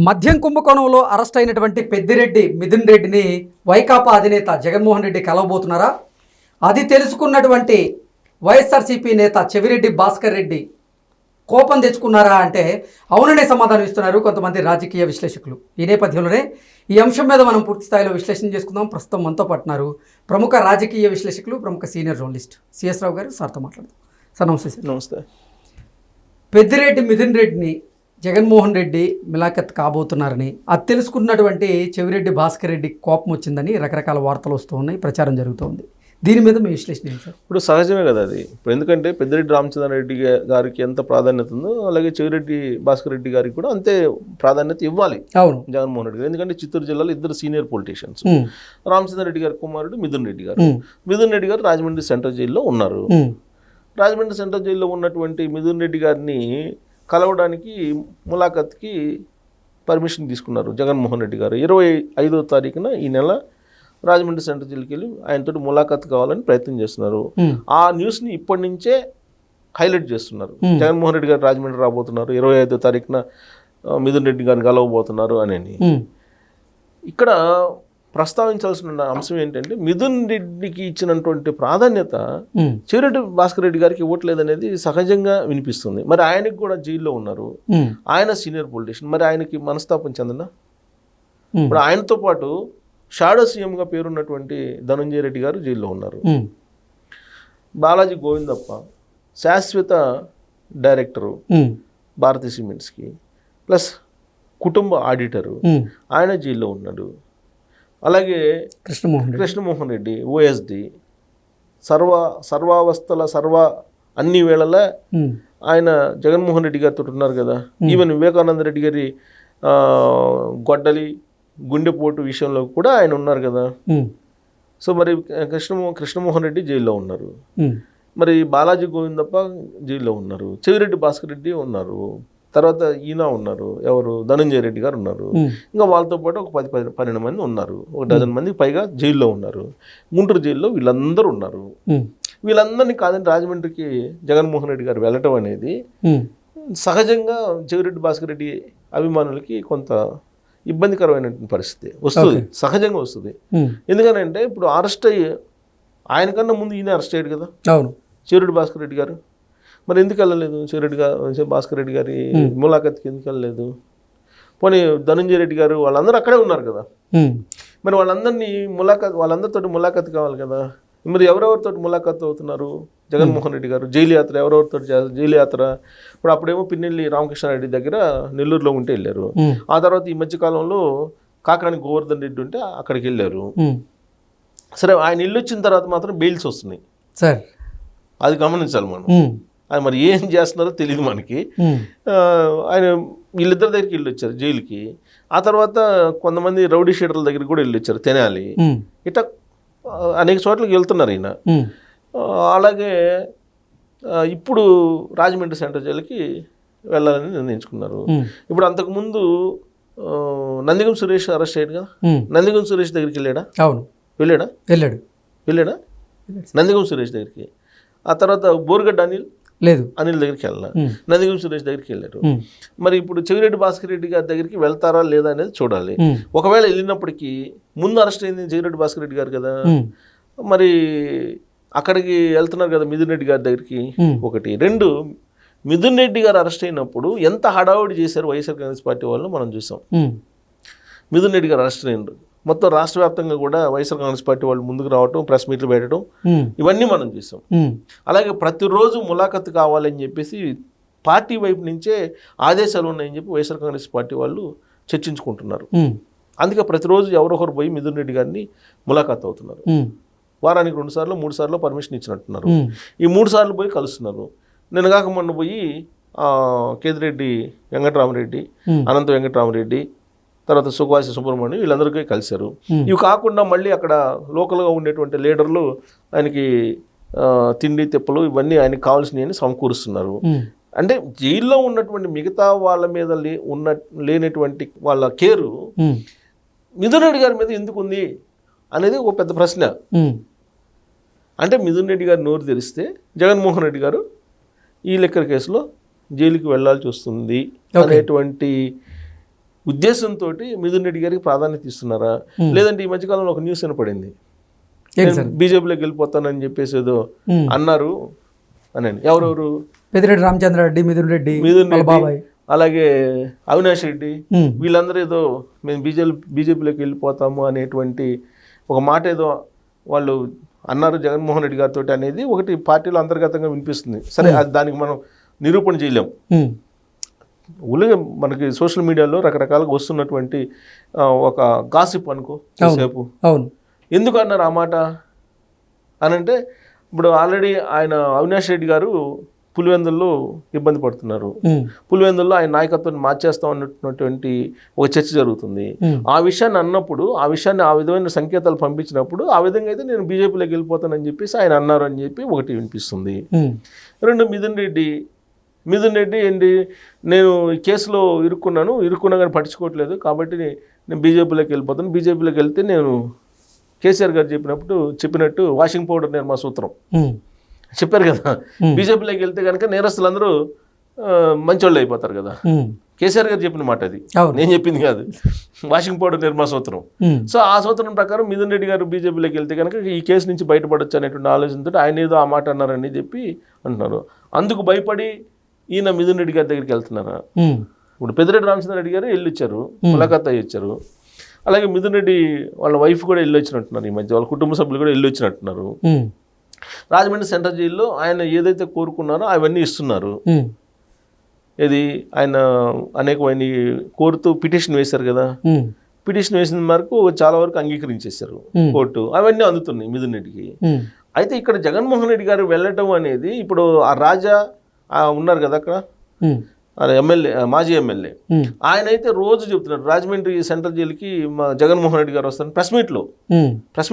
మద్యం కుంభకోణంలో అరెస్ట్ అయినటువంటి పెద్దిరెడ్డి మిథున్ రెడ్డిని వైకాపా అధినేత జగన్మోహన్ రెడ్డి కలవబోతున్నారా? అది తెలుసుకున్నటువంటి వైఎస్ఆర్సీపీ నేత చెవిరెడ్డి భాస్కర్ రెడ్డి కోపం తెచ్చుకున్నారా అంటే అవుననే సమాధానం ఇస్తున్నారు కొంతమంది రాజకీయ విశ్లేషకులు. ఈ నేపథ్యంలోనే ఈ అంశం మీద మనం పూర్తి స్థాయిలో విశ్లేషణ చేసుకుందాం. ప్రస్తుతం మనతో పట్టున్నారు ప్రముఖ రాజకీయ విశ్లేషకులు, ప్రముఖ సీనియర్ జర్నలిస్ట్ సిఎస్ రావు గారు. సార్తో మాట్లాడదాం. సార్ నమస్తే. సార్ నమస్తే. పెద్దిరెడ్డి మిథున్ రెడ్డిని జగన్మోహన్ రెడ్డి మిలాఖత్ కాబోతున్నారని, అది తెలుసుకున్నటువంటి చెవిరెడ్డి భాస్కర్ రెడ్డి కోపం వచ్చిందని రకరకాల వార్తలు వస్తూ ఉన్నాయి, ప్రచారం జరుగుతోంది. దీని మీద మీ విశ్లేషణ ఏంటి సార్? ఇప్పుడు సహజమే కదా అది. ఇప్పుడు ఎందుకంటే పెద్దిరెడ్డి రామచంద్రారెడ్డి గారికి ఎంత ప్రాధాన్యత ఉందో అలాగే చెవిరెడ్డి భాస్కర్ రెడ్డి గారికి కూడా అంతే ప్రాధాన్యత ఇవ్వాలి. అవును, జగన్మోహన్ రెడ్డి గారు. ఎందుకంటే చిత్తూరు జిల్లాలో ఇద్దరు సీనియర్ పొలిటీషియన్స్, రామచంద్రారెడ్డి గారి కుమారుడు మిథున్ రెడ్డి గారు. మిథున్ రెడ్డి గారు రాజమండ్రి సెంట్రల్ జైల్లో ఉన్నారు. రాజమండ్రి సెంట్రల్ జైల్లో ఉన్నటువంటి మిథున్ రెడ్డి గారిని కలవడానికి ములాఖత్కి పర్మిషన్ తీసుకున్నారు జగన్మోహన్ రెడ్డి గారు. 25వ తారీఖున ఈ నెల రాజమండ్రి సెంట్రల్ జైలుకి వెళ్ళి ఆయనతో ములాఖత్ కావాలని ప్రయత్నం చేస్తున్నారు. ఆ న్యూస్ని ఇప్పటి నుంచే హైలైట్ చేస్తున్నారు. జగన్మోహన్ రెడ్డి గారు రాజమండ్రి రాబోతున్నారు, 25వ తారీఖున మిథున్ రెడ్డి గారిని కలవబోతున్నారు అని. ఇక్కడ ప్రస్తావించాల్సిన అంశం ఏంటంటే మిథున్ రెడ్డికి ఇచ్చినటువంటి ప్రాధాన్యత చెవిరెడ్డి భాస్కర్ రెడ్డి గారికి ఇవ్వట్లేదనేది సహజంగా వినిపిస్తుంది. మరి ఆయనకి కూడా జైల్లో ఉన్నారు, ఆయన సీనియర్ పొలిటీషియన్, మరి ఆయనకి మనస్తాపం చెందనా? ఇప్పుడు ఆయనతో పాటు షాడో సీఎంగా పేరున్నటువంటి ధనంజయ రెడ్డి గారు జైల్లో ఉన్నారు. బాలాజీ గోవిందప్ప శాశ్వత డైరెక్టరు భారతీ సిమెంట్స్కి, ప్లస్ కుటుంబ ఆడిటరు, ఆయన జైల్లో ఉన్నాడు. అలాగే కృష్ణమోహన్ రెడ్డి ఓఎస్డి, సర్వావస్థల అన్ని వేళలా ఆయన జగన్మోహన్ రెడ్డి గారితో ఉన్నారు కదా. ఈవెన్ వివేకానంద రెడ్డి గారి గొడ్డలి గుండెపోటు విషయంలో కూడా ఆయన ఉన్నారు కదా. సో మరి కృష్ణమోహన్ రెడ్డి జైల్లో ఉన్నారు, మరి బాలాజీ గోవిందప్ప జైల్లో ఉన్నారు, చెవిరెడ్డి భాస్కర్ రెడ్డి ఉన్నారు, తర్వాత ఈయన ఉన్నారు, ఎవరు ధనంజయ రెడ్డి గారు ఉన్నారు. ఇంకా వాళ్ళతో పాటు ఒక 10-12 మంది ఉన్నారు, ఒక డజన్ మందికి పైగా జైల్లో ఉన్నారు. గుంటూరు జైల్లో వీళ్ళందరూ ఉన్నారు. వీళ్ళందరినీ కాదని రాజమండ్రికి జగన్మోహన్ రెడ్డి గారు వెళ్ళటం అనేది సహజంగా చెవిరెడ్డి భాస్కర్ రెడ్డి అభిమానులకి కొంత ఇబ్బందికరమైన పరిస్థితి వస్తుంది, సహజంగా వస్తుంది. ఎందుకనంటే ఇప్పుడు అరెస్ట్ అయ్యి ఆయనకన్నా ముందు ఈయన అరెస్ట్ అయ్యాడు కదా. అవును, చెవిరెడ్డి భాస్కర్ రెడ్డి గారు. మరి ఎందుకు వెళ్ళలేదు భాస్కర్ రెడ్డి గారి ములాఖత్కి ఎందుకు వెళ్ళలేదు? పోనీ ధనంజయ రెడ్డి గారు వాళ్ళందరూ అక్కడే ఉన్నారు కదా. మరి వాళ్ళందరితో ములాఖత్ కావాలి కదా. మరి ఎవరెవరితో ములాఖత్ అవుతున్నారు? జగన్మోహన్ రెడ్డి గారు జైలు యాత్ర ఎవరెవరితో జైలు యాత్ర. ఇప్పుడు అప్పుడేమో పిన్నెల్లి రామకృష్ణారెడ్డి దగ్గర నెల్లూరులో ఉంటే వెళ్ళారు. ఆ తర్వాత ఈ మధ్యకాలంలో కాకాని గోవర్ధన్ రెడ్డి ఉంటే అక్కడికి వెళ్ళారు. సరే, ఆయన ఇల్లు వచ్చిన తర్వాత మాత్రం బెయిల్స్ వస్తున్నాయి సార్, అది గమనించాలి మనం. అది మరి ఏం చేస్తున్నారో తెలియదు మనకి. ఆయన వీళ్ళిద్దరి దగ్గరికి వెళ్ళి వచ్చారు జైలుకి. ఆ తర్వాత కొంతమంది రౌడీ షీటర్ల దగ్గరికి కూడా వెళ్ళి వచ్చారు, తెనాలి, ఇట్లా అనేక చోట్లకి వెళ్తున్నారు ఈయన. అలాగే ఇప్పుడు రాజమండ్రి సెంట్రల్ జైలుకి వెళ్ళాలని నిర్ణయించుకున్నారు. ఇప్పుడు అంతకుముందు నందిగం సురేష్ అరెస్ట్ అయ్యాడు కదా. నందిగం సురేష్ దగ్గరికి వెళ్ళాడా? అవును, వెళ్ళాడా నందిగం సురేష్ దగ్గరికి. ఆ తర్వాత బోర్గడ్డ అనిల్ దగ్గరికి వెళ్ళాలి, నందిగం సురేష్ దగ్గరికి వెళ్ళారు. మరి ఇప్పుడు చెవిరెడ్డి భాస్కర్ రెడ్డి గారి దగ్గరికి వెళ్తారా లేదా అనేది చూడాలి. ఒకవేళ వెళ్ళినప్పటికీ ముందు అరెస్ట్ అయింది చెవిరెడ్డి భాస్కర్ రెడ్డి గారు కదా. మరి అక్కడికి వెళ్తున్నారు కదా మిథున్ రెడ్డి గారి దగ్గరికి. ఒకటి. రెండు, మిథున్ రెడ్డి గారు అరెస్ట్ అయినప్పుడు ఎంత హడావుడి చేశారు వైఎస్ఆర్ కాంగ్రెస్ పార్టీ వాళ్ళు మనం చూసాం. మిథున్ రెడ్డి గారు అరెస్ట్ అయినారు, మొత్తం రాష్ట్ర వ్యాప్తంగా కూడా వైఎస్ఆర్ కాంగ్రెస్ పార్టీ వాళ్ళు ముందుకు రావటం, ప్రెస్ మీట్లు పెట్టడం, ఇవన్నీ మనం చూసాం. అలాగే ప్రతిరోజు ములాఖత్ కావాలని చెప్పేసి పార్టీ వైపు నుంచే ఆదేశాలు ఉన్నాయని చెప్పి వైఎస్ఆర్ కాంగ్రెస్ పార్టీ వాళ్ళు చర్చించుకుంటున్నారు. అందుకే ప్రతిరోజు ఎవరొకరు పోయి మిథున్ రెడ్డి గారిని ములాఖత్ అవుతున్నారు. వారానికి 2 సార్లు 3 సార్లు పర్మిషన్ ఇచ్చినట్టున్నారు. ఈ 3 సార్లు పోయి కలుస్తున్నారు. నిన్న కాక మొన్న పోయి కేదిరెడ్డి వెంకటరామరెడ్డి, అనంత వెంకటరామరెడ్డి, తర్వాత సుఖవాసి సుబ్రహ్మణ్యం, వీళ్ళందరికీ కలిశారు. ఇవి కాకుండా మళ్ళీ అక్కడ లోకల్గా ఉండేటువంటి లీడర్లు ఆయనకి తిండి తెప్పలు ఇవన్నీ ఆయనకి కావాల్సినవి సమకూరుస్తున్నారు. అంటే జైల్లో ఉన్నటువంటి మిగతా వాళ్ళ మీద లేనటువంటి వాళ్ళ కేరు మిథున్ రెడ్డి గారి మీద ఎందుకు ఉంది అనేది ఒక పెద్ద ప్రశ్న. అంటే మిథున్ రెడ్డి గారు నోరు తెరిస్తే జగన్మోహన్ రెడ్డి గారు ఈ లెక్కర్ కేసులో జైలుకి వెళ్లాల్సి వస్తుంది అనేటువంటి ఉద్దేశంతో మిథున్ రెడ్డి గారికి ప్రాధాన్యత ఇస్తున్నారా? లేదంటే ఈ మధ్యకాలంలో ఒక న్యూస్ వినపడింది, బీజేపీలోకి వెళ్ళిపోతానని చెప్పేసి ఏదో అన్నారు అని. ఎవరెవరు? పెద్దిరెడ్డి రామచంద్రారెడ్డి, మిథున్ రెడ్డి, బాబాయ్, అలాగే అవినాష్ రెడ్డి, వీళ్ళందరూ ఏదో మేము బీజేపీలోకి వెళ్ళిపోతాము అనేటువంటి ఒక మాట ఏదో వాళ్ళు అన్నారు జగన్మోహన్ రెడ్డి గారితో అనేది ఒకటి పార్టీలో అంతర్గతంగా వినిపిస్తుంది. సరే, అది దానికి మనం నిరూపణ చేయలేం. ఊళ్ళో మనకి సోషల్ మీడియాలో రకరకాలుగా వస్తున్నటువంటి ఒక గాసిప్ అనుకో సేపు. ఎందుకు అన్నారు ఆ మాట అనంటే, ఇప్పుడు ఆల్రెడీ ఆయన అవినాష్ రెడ్డి గారు పులివెందుల్లో ఇబ్బంది పడుతున్నారు. పులివెందుల్లో ఆయన నాయకత్వాన్ని మార్చేస్తాం అన్నటువంటి ఒక చర్చ జరుగుతుంది. ఆ విషయాన్ని అన్నప్పుడు, ఆ విషయాన్ని ఆ విధమైన సంకేతాలు పంపించినప్పుడు, ఆ విధంగా అయితే నేను బీజేపీలోకి వెళ్ళిపోతానని చెప్పేసి ఆయన అన్నారు అని చెప్పి ఒకటి వినిపిస్తుంది. రెండు, మిథున్ రెడ్డి ఏంటి, నేను ఈ కేసులో ఇరుక్కున్నా కానీ పట్టించుకోవట్లేదు, కాబట్టి నేను బీజేపీలోకి వెళ్ళిపోతాను. బీజేపీలోకి వెళ్తే నేను కేసీఆర్ గారు చెప్పినట్టు వాషింగ్ పౌడర్ నిర్మా సూత్రం చెప్పారు కదా, బీజేపీలోకి వెళ్తే కనుక నేరస్తులందరూ మంచోళ్ళు అయిపోతారు కదా. కేసీఆర్ గారు చెప్పిన మాట అది, నేను చెప్పింది కాదు. వాషింగ్ పౌడర్ నిర్మా సూత్రం. సో ఆ సూత్రం ప్రకారం మిథున్ రెడ్డి గారు బీజేపీలోకి వెళ్తే కనుక ఈ కేసు నుంచి బయటపడొచ్చు అనేటువంటి ఆలోచనతో ఆయన ఏదో ఆ మాట అన్నారని చెప్పి అంటున్నారు. అందుకు భయపడి ఈయన మిథున్ రెడ్డి గారి దగ్గరికి వెళ్తున్నారా? ఇప్పుడు పెద్దిరెడ్డి రామచంద్రారెడ్డి గారు వెళ్ళొచ్చారు, ములాఖాత్ అయ్యొచ్చారు. అలాగే మిథున్ రెడ్డి వాళ్ళ వైఫ్ కూడా వెళ్ళొచ్చినట్టున్నారు, ఈ మధ్య వాళ్ళ కుటుంబ సభ్యులు కూడా వెళ్ళొచ్చినట్టున్నారు. రాజమండ్రి సెంట్రల్ జైల్లో ఆయన ఏదైతే కోరుకున్నారో అవన్నీ ఇస్తున్నారు. ఇది ఆయన అనేకమైన కోరుతూ పిటిషన్ వేశారు కదా, పిటిషన్ వేసిన వరకు చాలా వరకు అంగీకరించేశారు కోర్టు, అవన్నీ అందుతున్నాయి మిథున్ రెడ్డికి. అయితే ఇక్కడ జగన్మోహన్ రెడ్డి గారు వెళ్ళటం అనేది, ఇప్పుడు ఆ రాజా ఉన్నారు కదా అక్కడ ఎమ్మెల్యే, మాజీ ఎమ్మెల్యే, ఆయన అయితే రోజు చెప్తున్నారు రాజమండ్రి సెంట్రల్ జైలుకి మా జగన్మోహన్ రెడ్డి గారు వస్తారు. ప్రెస్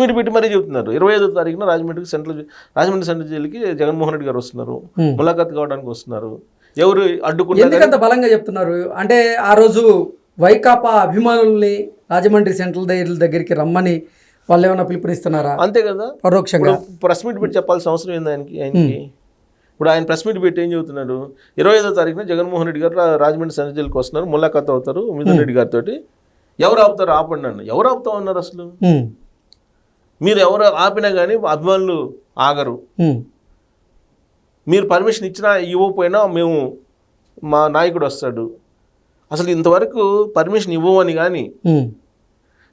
మీట్ పెట్టి మరీ చెప్తున్నారు 25వ తారీఖున రాజమండ్రి సెంట్రల్ జైలుకి జగన్మోహన్ రెడ్డి గారు వస్తున్నారు, ములాఖాత్ కావడానికి వస్తున్నారు. ఎవరు అడ్డుకున్నారు? ఎందుకంత బలంగా చెప్తున్నారు అంటే, ఆ రోజు వైకాపా అభిమానుల్ని రాజమండ్రి సెంట్రల్ జైలు దగ్గరికి రమ్మని వాళ్ళు ఏమైనా పిలుపునిస్తున్నారా? అంతే కదా, పరోక్షంగా ప్రెస్ మీట్ పెట్టి చెప్పాల్సిన అవసరం ఏంది ఆయనకి? ఇప్పుడు ఆయన ప్రెస్ మీట్ పెట్టి ఏం చెబుతున్నాడు, 25వ తారీఖున జగన్మోహన్ రెడ్డి గారు రాజమండ్రి సెంట్రల్ జైలుకి వస్తున్నారు, ములాఖాత్ అవుతారు మిథున్ రెడ్డి గారితో. ఎవరు ఆపుతారు? ఆపండి అన్న. ఎవరు ఆపుతాం అన్నారు? అసలు మీరు ఎవరు ఆపినా కానీ అభిమానులు ఆగరు. మీరు పర్మిషన్ ఇచ్చినా ఇవ్వకపోయినా మేము మా నాయకుడు వస్తాడు. అసలు ఇంతవరకు పర్మిషన్ ఇవ్వమని కానీ,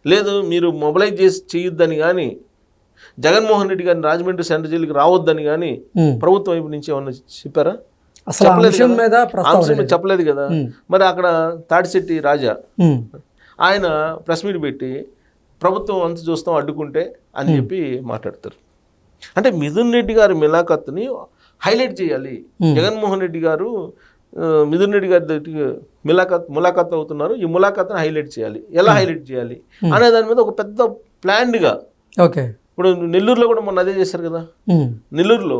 లేదు మీరు మొబిలైజ్ చేసి చేయొద్దని కానీ, జగన్మోహన్ రెడ్డి గారిని రాజమండ్రి సెంట్రల్ జైలుకి రావద్దని కానీ ప్రభుత్వం వైపు నుంచి ఏమన్నా చెప్పారా? చెప్పలేదు కదా. మరి అక్కడ తాడిశెట్టి రాజా ఆయన ప్రెస్ మీట్ పెట్టి ప్రభుత్వం అంత చూస్తాం అడ్డుకుంటే అని చెప్పి మాట్లాడతారు. అంటే మిథున్ రెడ్డి గారి మిలాఖత్ని హైలైట్ చేయాలి. జగన్మోహన్ రెడ్డి గారు మిథున్ రెడ్డి గారి దగ్గరికి ములాఖాత్ అవుతున్నారు, ఈ ములాఖాత్ని హైలైట్ చేయాలి. ఎలా హైలైట్ చేయాలి అనే దాని మీద ఒక పెద్ద ప్లాన్డ్గా. ఓకే, ఇప్పుడు నెల్లూరులో కూడా మొన్న అదే చేశారు కదా. నెల్లూరులో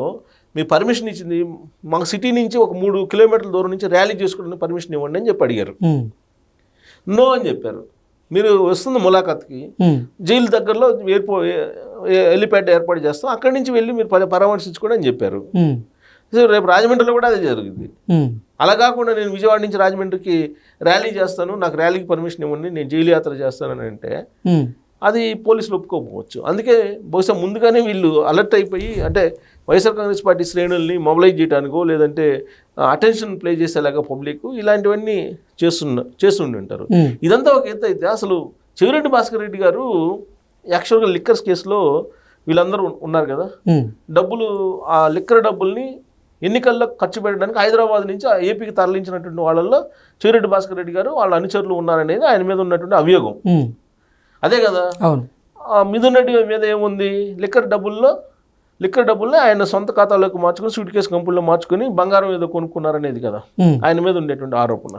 మీ పర్మిషన్ ఇచ్చింది, మాకు సిటీ నుంచి ఒక 3 కిలోమీటర్ల దూరం నుంచి ర్యాలీ చేసుకోవడానికి పర్మిషన్ ఇవ్వండి అని చెప్పి అడిగారు. నో అని చెప్పారు. మీరు వస్తుంది ములాఖాత్కి, జైలు దగ్గరలో హెలిప్యాడ్ ఏర్పాటు చేస్తాం, అక్కడి నుంచి వెళ్ళి మీరు పరామర్శించుకోండి అని చెప్పారు. రేపు రాజమండ్రిలో కూడా అదే జరిగింది. అలా కాకుండా నేను విజయవాడ నుంచి రాజమండ్రికి ర్యాలీ చేస్తాను, నాకు ర్యాలీకి పర్మిషన్ ఇవ్వండి, నేను జైలు యాత్ర చేస్తానని అంటే అది పోలీసులు ఒప్పుకోకపోవచ్చు. అందుకే బహుశా ముందుగానే వీళ్ళు అలర్ట్ అయిపోయి, అంటే వైఎస్ఆర్ కాంగ్రెస్ పార్టీ శ్రేణుల్ని మొబిలైజ్ చేయడానికో లేదంటే అటెన్షన్ ప్లే చేసేలాగా పబ్లిక్ ఇలాంటివన్నీ చేస్తుండి ఉంటారు. ఇదంతా ఒక ఎత్తు అయితే, అసలు చెవిరెడ్డి భాస్కర్ రెడ్డి గారు యాక్చువల్గా లిక్కర్స్ కేసులో వీళ్ళందరూ ఉన్నారు కదా, డబ్బులు ఆ లిక్కర్ డబ్బుల్ని ఎన్నికల్లో ఖర్చు పెట్టడానికి హైదరాబాద్ నుంచి ఏపీకి తరలించినటువంటి వాళ్ళల్లో చెవిరెడ్డి భాస్కర్ రెడ్డి గారు వాళ్ళ అనుచరులు ఉన్నారనేది ఆయన మీద ఉన్నటువంటి అభియోగం. అదే కదా. మిథున్ రెడ్డి మీద ఏముంది, లిక్కర్ డబ్బుల్ని ఆయన సొంత ఖాతాలోకి మార్చుకుని సూట్ కేసు కంపెనీలో మార్చుకుని బంగారం ఏదో కొనుక్కున్నారనేది కదా ఆయన మీద ఉండేటువంటి ఆరోపణ.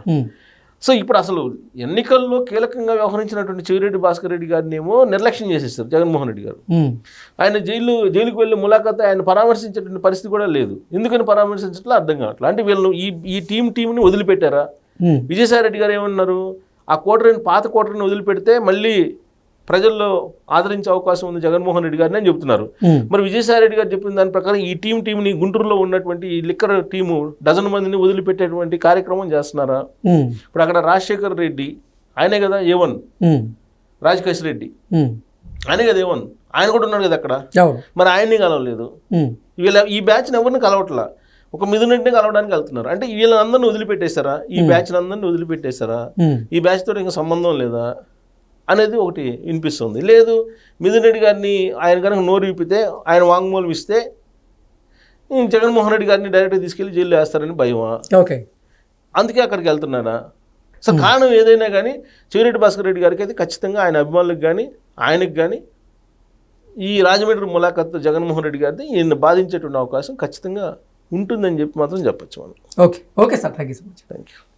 సో ఇప్పుడు అసలు ఎన్నికల్లో కీలకంగా వ్యవహరించినటువంటి చెవిరెడ్డి భాస్కర్ రెడ్డి గారిని ఏమో నిర్లక్ష్యం చేసేస్తారు జగన్మోహన్ రెడ్డి గారు. ఆయన జైలుకి వెళ్ళి ములాఖాత్ ఆయన పరామర్శించేటువంటి పరిస్థితి కూడా లేదు. ఎందుకని పరామర్శించట్లా అర్థం కావట్లేదు. అంటే వీళ్ళు ఈ టీంని వదిలిపెట్టారా? విజయసాయి రెడ్డి గారు ఏమన్నారు, ఆ పాత కోటరీని వదిలిపెడితే మళ్ళీ ప్రజల్లో ఆదరించే అవకాశం ఉంది జగన్మోహన్ రెడ్డి గారిని అని చెప్తున్నారు. మరి విజయసాయి రెడ్డి గారు చెప్పిన దాని ప్రకారం ఈ టీంని గుంటూరులో ఉన్నటువంటి ఈ లిక్కర్ టీము 12 మందిని వదిలిపెట్టేటువంటి కార్యక్రమం చేస్తున్నారా? ఇప్పుడు అక్కడ రాజశేఖర్ రెడ్డి ఆయనే కదా A1 రాజకేష్ రెడ్డి, ఆయనే కదా A1, ఆయన కూడా ఉన్నాడు కదా అక్కడ. మరి ఆయన్ని కలవలేదు. ఈ బ్యాచ్ని ఎవరిని కలవట్లా, ఒక మిథున్ రెడ్డిని కలవడానికి వెళ్తున్నారు. అంటే వీళ్ళందరినీ వదిలిపెట్టేశారా, ఈ బ్యాచ్ని అందరినీ వదిలిపెట్టేశారా, ఈ బ్యాచ్ తోటి ఇంకా సంబంధం లేదా అనేది ఒకటి వినిపిస్తుంది. లేదు మిథున్ రెడ్డి గారిని ఆయన కనుక నోరు విప్పితే, ఆయన వాంగ్మూలం ఇస్తే జగన్మోహన్ రెడ్డి గారిని డైరెక్ట్గా తీసుకెళ్లి జైల్లో వేస్తారని భయమా? ఓకే, అందుకే అక్కడికి వెళ్తున్నారా? సో కారణం ఏదైనా కానీ చెవిరెడ్డి భాస్కర్ రెడ్డి గారికి అయితే ఖచ్చితంగా ఆయన అభిమానులకు కానీ ఆయనకు కానీ ఈ రాజమండ్రి ములాఖత్ జగన్మోహన్ రెడ్డి గారిని ఈయన బాధించేటువంటి అవకాశం ఖచ్చితంగా ఉంటుందని చెప్పి మాత్రం చెప్పచ్చు మనం. Okay okay sir, thank you so much. Thank you.